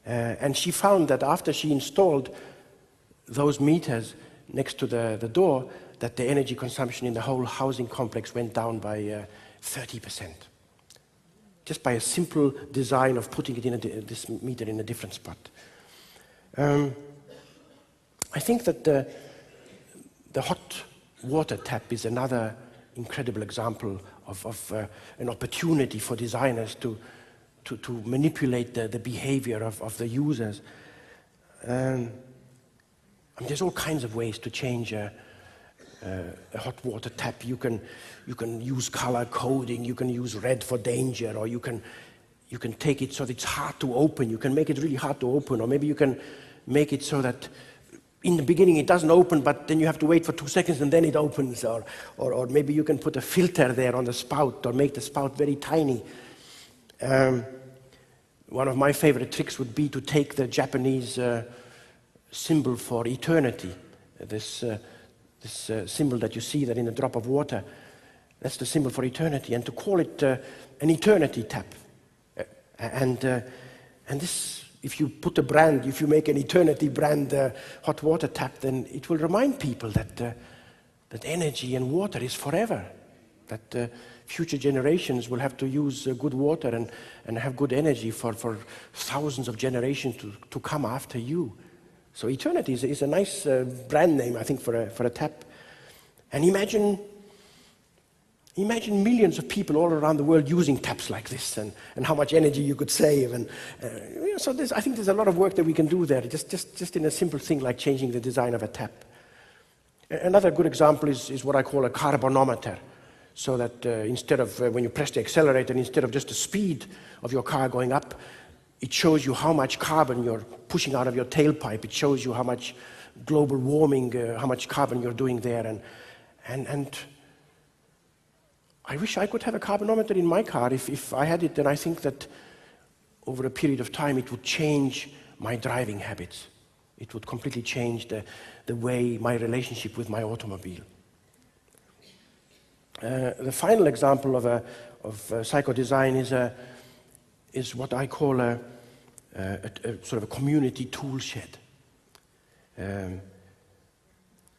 And she found that after she installed those meters next to the door, that the energy consumption in the whole housing complex went down by 30%. Just by a simple design of putting it in this meter in a different spot. I think that the hot water tap is another incredible example of an opportunity for designers to manipulate the behavior of the users. I mean, there's all kinds of ways to change a hot water tap. You can use color coding, you can use red for danger, or you can take it so that it's hard to open. You can make it really hard to open, or maybe you can make it so that in the beginning it doesn't open, but then you have to wait for 2 seconds and then it opens, or maybe you can put a filter there on the spout or make the spout very tiny. One of my favorite tricks would be to take the Japanese symbol for eternity, this symbol that you see there in a drop of water. That's the symbol for eternity, and to call it an eternity tap. And this, if you put a brand, if you make an eternity brand hot water tap, then it will remind people that energy and water is forever, that future generations will have to use good water and have good energy for thousands of generations to come after you. So eternity is a nice brand name, I think, for a tap. And imagine millions of people all around the world using taps like this, and how much energy you could save. And so I think there's a lot of work that we can do there, just in a simple thing like changing the design of a tap. Another good example is what I call a carbonometer. So that instead of, when you press the accelerator, instead of just the speed of your car going up, it shows you how much carbon you're pushing out of your tailpipe. It shows you how much global warming, how much carbon you're doing there. And I wish I could have a carbonometer in my car. If I had it, then I think that over a period of time it would change my driving habits. It would completely change the way my relationship with my automobile. The final example of psycho-design is what I call a sort of a community tool shed.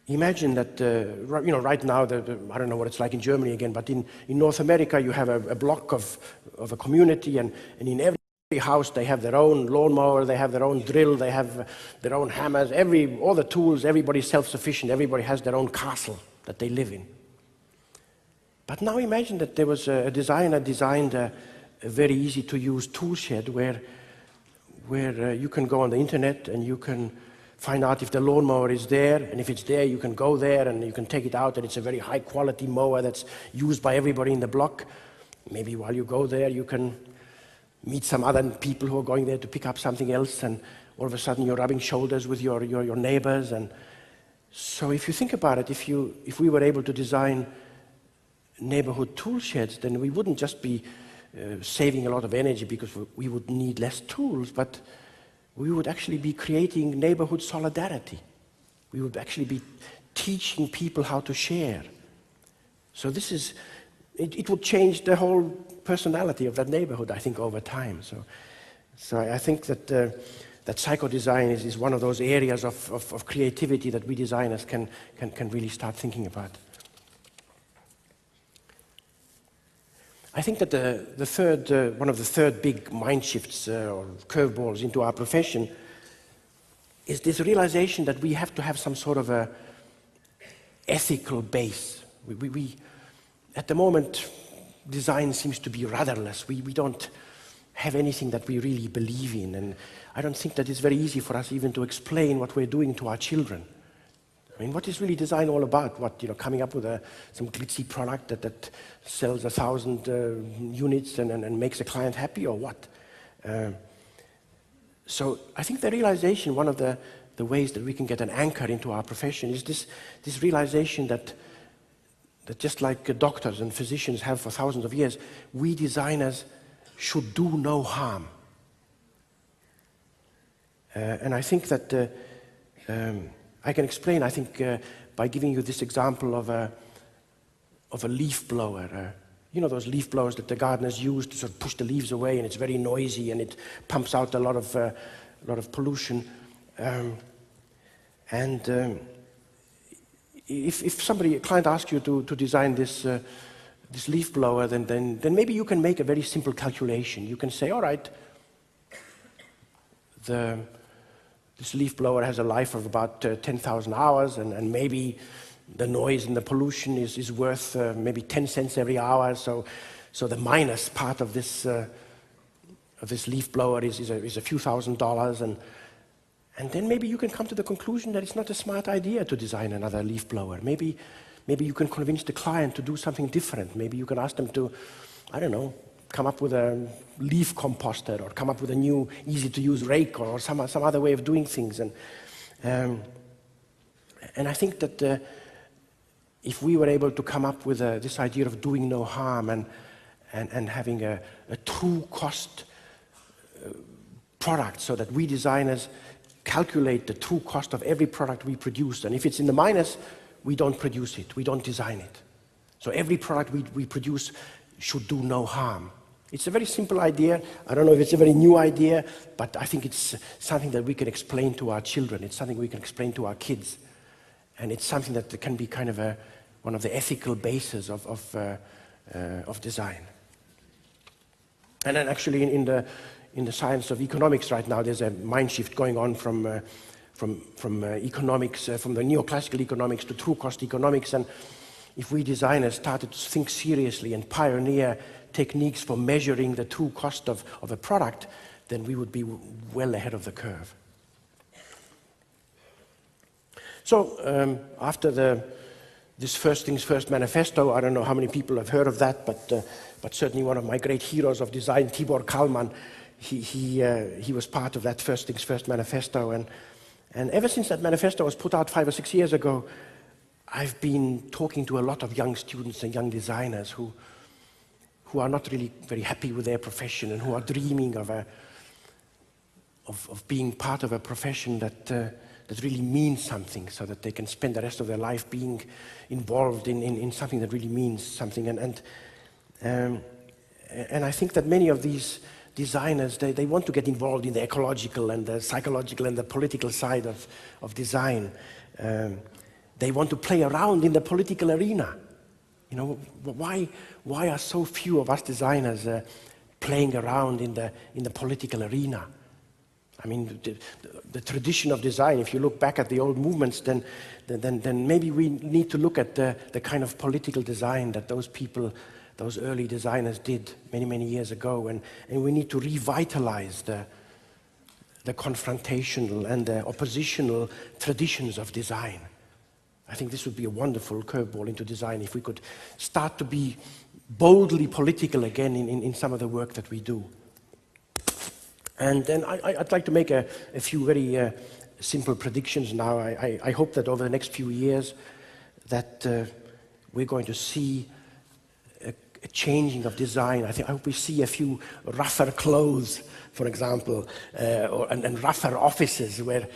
Imagine that, right now, I don't know what it's like in Germany again, but in North America you have a block of a community, and in every house they have their own lawnmower, they have their own drill, they have their own hammers, all the tools, everybody's self-sufficient, everybody has their own castle that they live in. But now imagine that there was a designer designed a very easy-to-use tool shed where you can go on the internet and you can find out if the lawnmower is there, and if it's there, you can go there and you can take it out, and it's a very high-quality mower that's used by everybody in the block. Maybe while you go there, you can meet some other people who are going there to pick up something else, and all of a sudden you're rubbing shoulders with your neighbors. And so if you think about it, if we were able to design neighborhood tool sheds, then we wouldn't just be saving a lot of energy because we would need less tools, but we would actually be creating neighborhood solidarity. We would actually be teaching people how to share. So it would change the whole personality of that neighborhood, I think, over time. So I think that psycho-design is one of those areas of creativity that we designers can really start thinking about. I think that one of the third big mind shifts or curveballs into our profession is this realization that we have to have some sort of a ethical base. We at the moment, design seems to be rudderless. We don't have anything that we really believe in, and I don't think that it's very easy for us even to explain what we're doing to our children. I mean, what is really design all about? Coming up with some glitzy product that sells 1,000 units and makes a client happy, or what? So I think the realization, one of the ways that we can get an anchor into our profession is this realization that just like doctors and physicians have for thousands of years, we designers should do no harm. And I think that I can explain, I think, by giving you this example of a leaf blower. Those leaf blowers that the gardeners use to sort of push the leaves away, and it's very noisy and it pumps out a lot of pollution. If a client asks you to design this leaf blower, then maybe you can make a very simple calculation. You can say, all right, this leaf blower has a life of about 10,000 hours, and maybe the noise and the pollution is worth maybe 10 cents every hour. So the minus part of this leaf blower is a few $1,000s, and then maybe you can come to the conclusion that it's not a smart idea to design another leaf blower. Maybe you can convince the client to do something different. Maybe you can ask them to, I don't know, come up with a leaf composter, or come up with a new easy-to-use rake, or some other way of doing things. And I think that if we were able to come up with this idea of doing no harm and having a true cost product, so that we designers calculate the true cost of every product we produce, and if it's in the minus, we don't produce it, we don't design it. So every product we produce should do no harm. It's a very simple idea. I don't know if it's a very new idea, but I think it's something that we can explain to our children. It's something we can explain to our kids. And it's something that can be kind of one of the ethical bases of design. And then actually in the science of economics right now, there's a mind shift going on from economics, from the neoclassical economics to true cost economics. And if we designers started to think seriously and pioneer techniques for measuring the true cost of a product, then we would be well ahead of the curve. So after this First Things First manifesto, I don't know how many people have heard of that, but certainly one of my great heroes of design, Tibor Kalman, he was part of that First Things First manifesto, and ever since that manifesto was put out 5 or 6 years ago, I've been talking to a lot of young students and young designers who are not really very happy with their profession, and who are dreaming of being part of a profession that really means something, so that they can spend the rest of their life being involved in something that really means something. And I think that many of these designers, they want to get involved in the ecological and the psychological and the political side of design. They want to play around in the political arena. You know, why are so few of us designers playing around in the political arena? I mean, the tradition of design, if you look back at the old movements, then maybe we need to look at the kind of political design that those people, those early designers did many, many years ago, and we need to revitalize the confrontational and the oppositional traditions of design. I think this would be a wonderful curveball into design if we could start to be boldly political again in some of the work that we do. And then I'd like to make a few very simple predictions now. I hope that over the next few years that we're going to see a changing of design. I hope we see a few rougher clothes, for example, and rougher offices where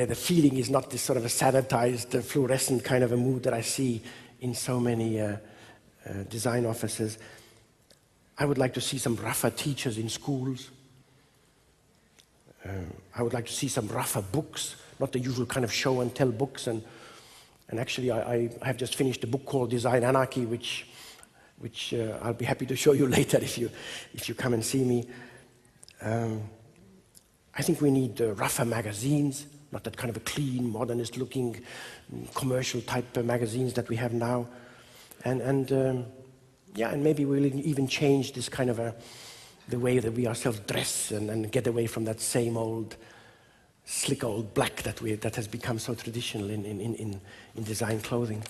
the feeling is not this sort of a sanitized, fluorescent kind of a mood that I see in so many design offices. I would like to see some rougher teachers in schools. I would like to see some rougher books, not the usual kind of show and tell books. And actually, I have just finished a book called Design Anarchy, which I'll be happy to show you later if you come and see me. I think we need rougher magazines, not that kind of a clean, modernist-looking, commercial-type magazines that we have now. And maybe we'll even change this kind of the way that we ourselves dress and get away from that same old, slick old black that has become so traditional in design clothing.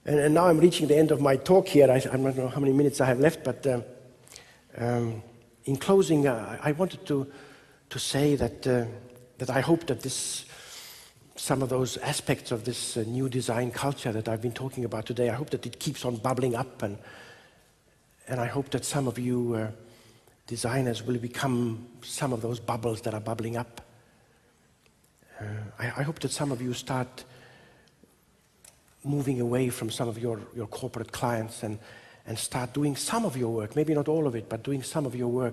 And now I'm reaching the end of my talk here. I don't know how many minutes I have left, but in closing, I wanted to say that I hope that some of those aspects of this new design culture that I've been talking about today, I hope that it keeps on bubbling up, and I hope that some of you designers will become some of those bubbles that are bubbling up. I hope that some of you start moving away from some of your corporate clients and start doing some of your work, maybe not all of it, but doing some of your work